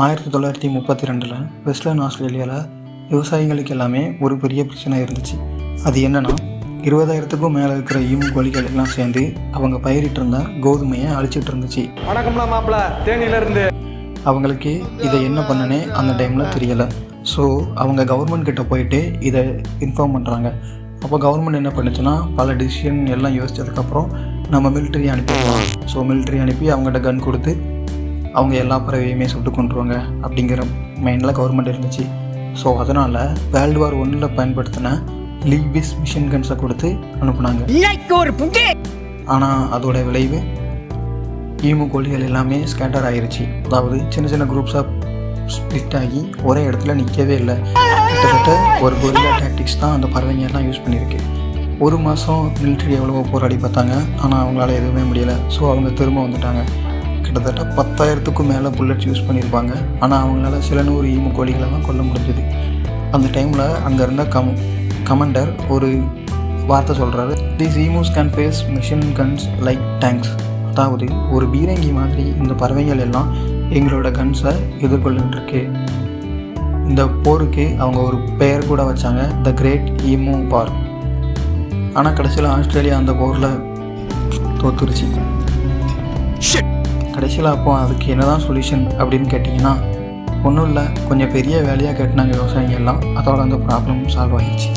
1932 western ஆஸ்திரேலியாவில் விவசாயிகளுக்கு எல்லாமே ஒரு பெரிய பிரச்சனை இருந்துச்சு. அது என்னென்னா, 20,000க்கும் மேலே இருக்கிற ஈமு கோழிகள் எல்லாம் சேர்ந்து அவங்க பயிரிட்டு இருந்த கோதுமையை அழிச்சிட்டு இருந்துச்சு. வணக்கம்லாம் மாப்பிள்ள, தேனியிலேருந்து. அவங்களுக்கு இதை என்ன பண்ணனே அந்த டைமில் தெரியலை. ஸோ அவங்க கவர்மெண்ட் கிட்ட போயிட்டு இதை இன்ஃபார்ம் பண்ணுறாங்க. அப்போ கவர்மெண்ட் என்ன பண்ணுச்சுன்னா, பல டிசிஷன் எல்லாம் யோசித்ததுக்கப்புறம் நம்ம மிலிட்ரி அனுப்பிடலாம். ஸோ மிலிட்ரி அனுப்பி அவங்ககிட்ட கன் கொடுத்து அவங்க எல்லா பறவையுமே சுட்டு கொண்டுருவாங்க அப்படிங்கிற மைண்டில் கவர்மெண்ட் இருந்துச்சு. ஸோ அதனால் வேர்ல்டு வார் 1 பயன்படுத்தின லீவிஸ் மிஷின் கன்ஸை கொடுத்து அனுப்புனாங்க. ஆனால் அதோட விளைவு ஈமு கோழிகள் எல்லாமே ஸ்கேட்டர் ஆகிருச்சு. அதாவது சின்ன சின்ன குரூப்ஸாக ஸ்ப்ளிட் ஆகி ஒரே இடத்துல நிற்கவே இல்லை. கிட்டத்தட்ட ஒரு கொரில்லா டாக்டிக்ஸ் தான் அந்த பறவைங்க எல்லாம் யூஸ் பண்ணியிருக்கு. 1 மாதம் மிலிட்ரி எவ்வளவோ போராடி பார்த்தாங்க, ஆனால் அவங்களால எதுவுமே முடியலை. ஸோ அவங்க திரும்ப வந்துட்டாங்க. கிட்டத்தட்ட 10,000க்கும் மேலே புல்லட்ஸ் யூஸ் பண்ணியிருப்பாங்க. ஆனால் அவங்களால சில 100 ஈமு கோழிகளை தான் கொல்ல முடிஞ்சுது. அந்த டைமில் அங்கே இருந்த கமாண்டர் ஒரு வார்த்தை சொல்கிறாரு, "these emus can face machine guns like tanks." அதாவது ஒரு பீரங்கி மாதிரி இந்த பறவைகள் எல்லாம் எங்களோட கன்ஸை எதிர்கொள்ளுருக்கு. இந்த போருக்கு அவங்க ஒரு பெயர் கூட வச்சாங்க, த கிரேட் ஈமு வார். ஆனால் கடைசியில் ஆஸ்திரேலியா அந்த போரில் தோத்துருச்சு. கடைசியில் அப்போ அதுக்கு என்ன தான் சொல்யூஷன் அப்படின்னு கேட்டிங்கன்னா, ஒன்றும் இல்லை, கொஞ்சம் பெரிய வேலையாக கேட்டினாங்க விவசாயிங்க எல்லாம். அதோட அந்த ப்ராப்ளம் சால்வ் ஆகிடுச்சு.